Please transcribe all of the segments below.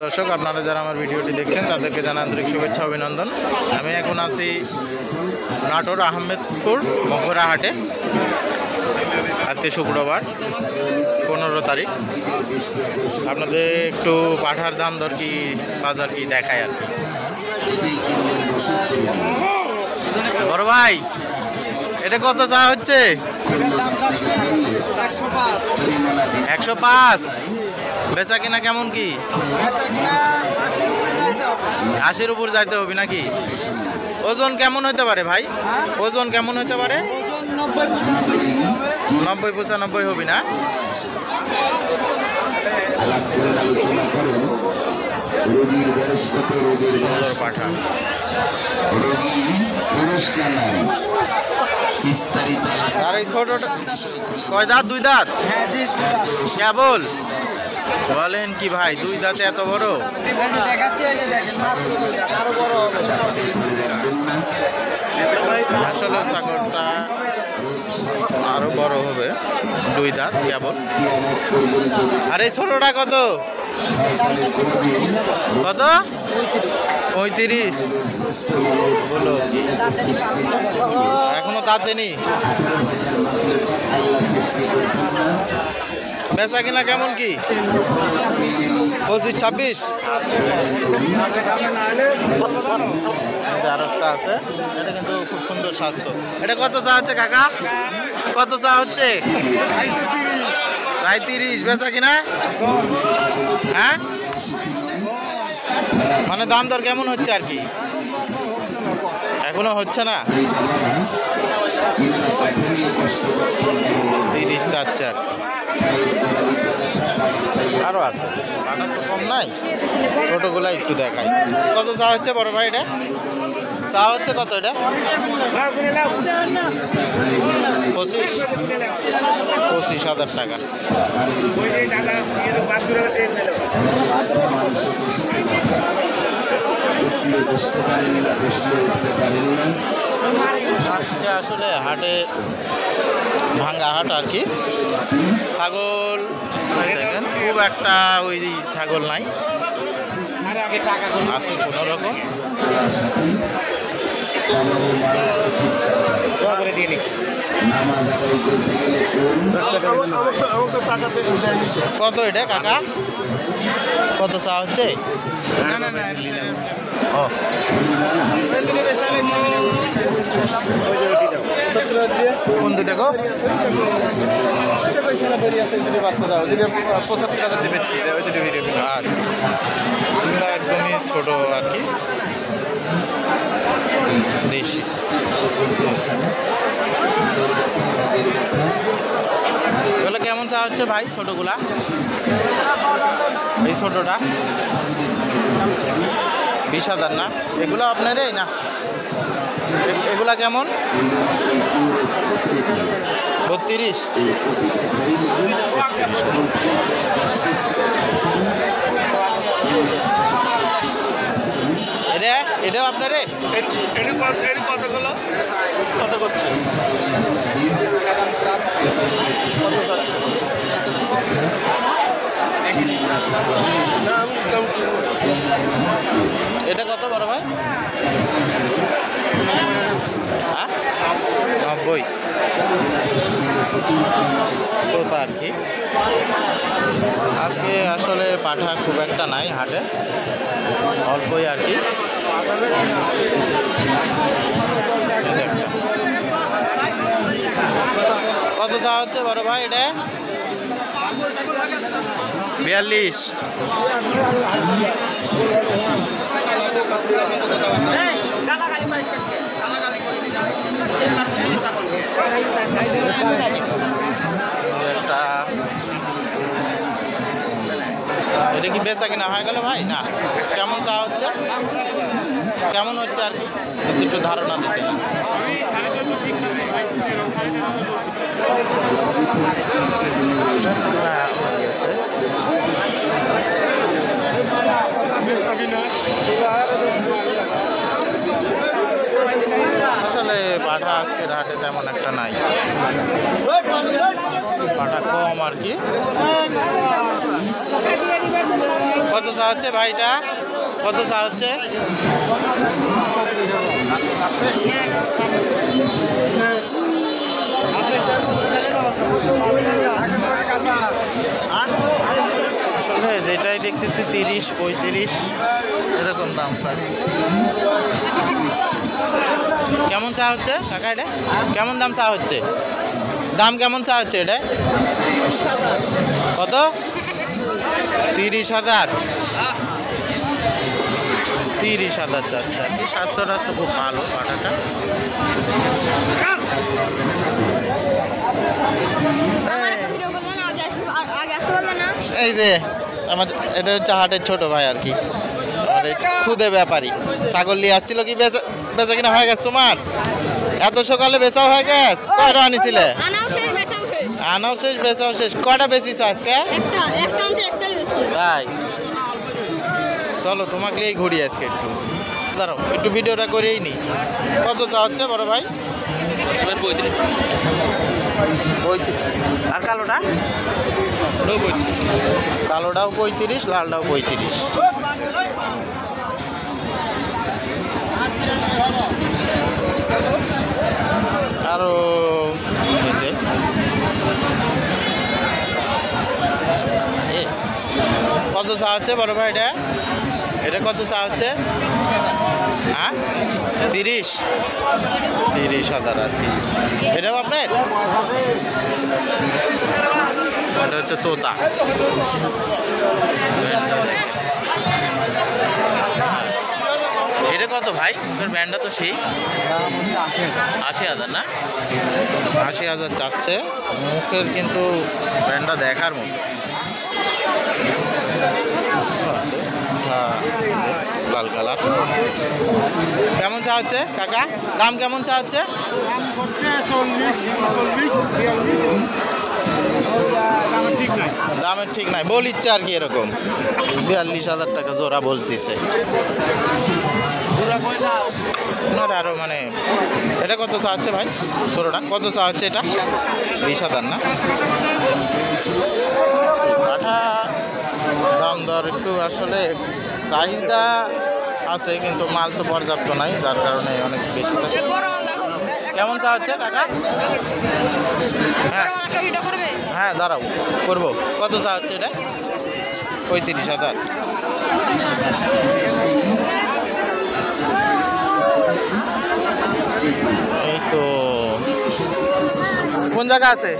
দর্শক, আপনারা যারা আমার ভিডিওটি দেখছেন তাদেরকে জানাই আন্তরিক শুভেচ্ছা অভিনন্দন। আমি এখন আছি নাটোর আহমেদপুর মগরা হাটে। আজকে শুক্রবার 15 তারিখ। আপনাদের একটু পাঠার দাম দর কি বাজার কি দেখায় আর কি। বড় ভাই, এটা কত চা হচ্ছে? 105। বেচা কিনা কেমন কি? 80-র উপর যাইতে হবে নাকি? ওজন কেমন হতে পারে ভাই? ওজন কেমন হতে পারে? 90-95 হবে না? সুন্দর পাঠা। আর এই ছোটটা কয় দাঁত? 2 দাঁত? কেবল বলেন কি ভাই, 2 দাঁতে এত বড়? আসলে ছাগলটা আরো বড় হবে, 2 দাঁত কেবল। আর এই ছোটটা কত? কত? 35 বলো। এখনো দাঁতে নি। বেচা কিনা কেমন কি? 25-26। আরেকটা আছে, এটা কিন্তু খুব সুন্দর স্বাস্থ্য। এটা কত চা হচ্ছে কাকা? কত চা হচ্ছে? 37। বেচা কিনা? হ্যাঁ, মানে দাম দর কেমন হচ্ছে আর কি? এখনো হচ্ছে না। 30 চাচ্ছে আর কি। আরো আছে, পাটা তো কম নাই, ছোটগুলা একটু দেখাই। কত চা হচ্ছে বড় ভাই? এটা চা হচ্ছে কত? এটা 25,000 টাকা। আজকে আসলে হাটে ভাঙ্গা হাট আর কি। ছাগল দেখেন খুব একটা ওই ছাগল নাই, আছে কোনো রকম। কত এটা কাকা? কত চা হচ্ছে? ও কোন দুটা গো? একদমই ছোট আর কি, দেশি। এগুলো কেমন চা হচ্ছে ভাই ছোটগুলা? এই ছোটটা 20,000 না? এগুলো আপনারই না? এগুলা কেমন? 32। এটাও আপনারে? কতগুলো কত করছে? এটা কত বড় ভাই? 90 তো আর কি। আজকে আসলে পাঠা খুব একটা নাই হাটে, অল্পই আর কি। কত দাম হচ্ছে বড় ভাই এটা? 42। এটা কি বেচা কিনা হয়ে গেল ভাই? না, কেমন চা হচ্ছে? কেমন হচ্ছে আর কি একটু ধারণা দিতে। আসলে পাঠা আজকের হাটে তেমন একটা নাই, পাঠা কম আর কি। কত চা হচ্ছে ভাইটা? কত চা হচ্ছে? আসলে যেটাই দেখতেছি 30-35 এরকম দাম স্যার। কেমন চা হচ্ছে কাকা এটা? কেমন দাম চা হচ্ছে? দাম কেমন চা হচ্ছে এটা? কত? 30,000। 30,000 চাচ্ছে আর কি। স্বাস্থ্য টাস্থ্য খুব ভালো পাটাটা। এই যে আমার এটা হচ্ছে হাটের ছোট ভাই আর কি, মানে খুদে ব্যাপারী। ছাগল নিয়ে আসছিল কি বেচা কিনা হয়ে গেছে তোমার? এত সকালে বেচাও হয়ে গেছে? কয়টা আনিছিলে? আনাও শেষ বেচাও শেষ। কয়টা বেচিস আজকে? তাই চলো তোমাকে এই ঘুরি আজকে একটু দাঁড়াও, একটু ভিডিওটা করেই নি। কত চা হচ্ছে বড় ভাই? 35। আর কালোটা? কালোটাও 35, লালটাও 35। আরো কত চা হচ্ছে বড় ভাই এটা? এটা কত চা হচ্ছে? হ্যাঁ 30,000 আর কি। এটাও আপনার? এটা হচ্ছে তোতা। এটা কত ভাই? তোর ব্যান্ডটা তো সেই 80,000 না? 80,000 চাচ্ছে। মুখের কিন্তু ব্যান্ডটা দেখার মতো। লাল কালার। কেমন চা হচ্ছে কাকা? দাম কেমন চা হচ্ছে? দামের ঠিক নাই বলিচ্ছে আর কি, এরকম 42,000 টাকা জোড়া বলতেছে। আরো মানে এটা কত চা হচ্ছে ভাই? ছোটটা কত চা হচ্ছে এটা? 20,000 না? দাম দর একটু আসলে চাহিদা আছে কিন্তু মাল তো পর্যাপ্ত নাই, যার কারণে অনেক বেশি। কেমন চা হচ্ছে কাকা? হ্যাঁ দাঁড়াও করবো। কত চা হচ্ছে এটা? 35,000। এই তো কোন জায়গা আছে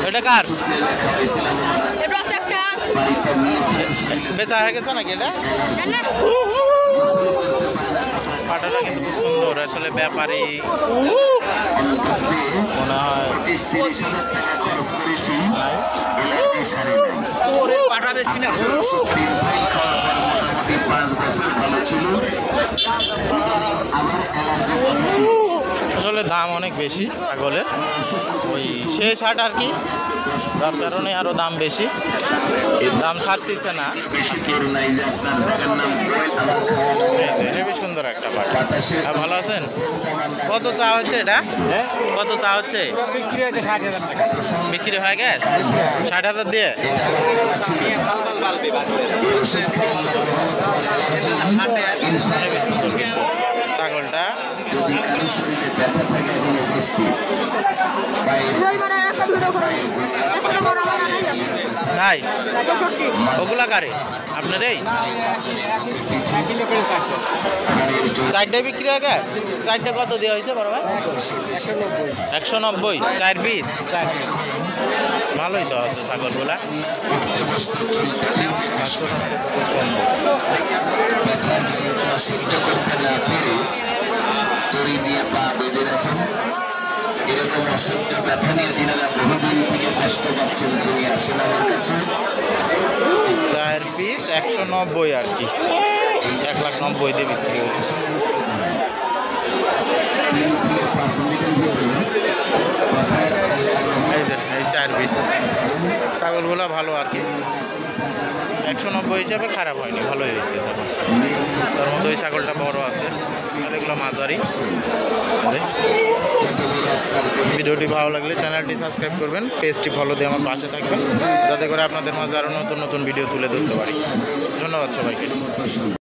এটা? কার বেচা হয়ে গেছে নাকি এটা? পাটাটা কিন্তু খুব সুন্দর আসলে, ব্যাপারী মনে হয়। আসলে দাম অনেক বেশি ছাগলের, ওই শেষ হাট আর কি, যার কারণে আরো দাম বেশি। দাম ছাড়তেছে না। হেবি সুন্দর একটা পাট। ভালো আছেন? কত চা হচ্ছে এটা? কত চা হচ্ছে? বিক্রি হয়ে গেছে 60,000 দিয়ে। ছাগলটা নাই, ওগুলা কারে আপনার? এই 4টায় বিক্রি হয়ে গেছে। 4টে কত দেওয়া হয়েছে বড় ভাই? 190। 4 পিস ভালোই তো আছে ছাগলগুলা। এরকম অসহ্য ব্যথা নিয়ে দিনারা বহুদিন থেকে কষ্ট পাচ্ছেন, তিনি আসেন আমার কাছে। 4 পিস 190 আর কি, 1,90,000 দিয়ে বিক্রি হচ্ছে। এই 4 পিস ছাগলগুলা ভালো আর কি। 190 হিসাবে খারাপ হয়নি, ভালোই হয়েছে ছাগল। তার মধ্যে ওই ছাগলটা বড় আছে, আর এগুলো মাঝারি। ভিডিওটি ভালো লাগলে চ্যানেলটি সাবস্ক্রাইব করবেন, পেজটি ফলো দিয়ে আমার পাশে থাকবেন, যাতে করে আপনাদের মাঝে আরও নতুন নতুন ভিডিও তুলে ধরতে পারি। ধন্যবাদ সবাইকে।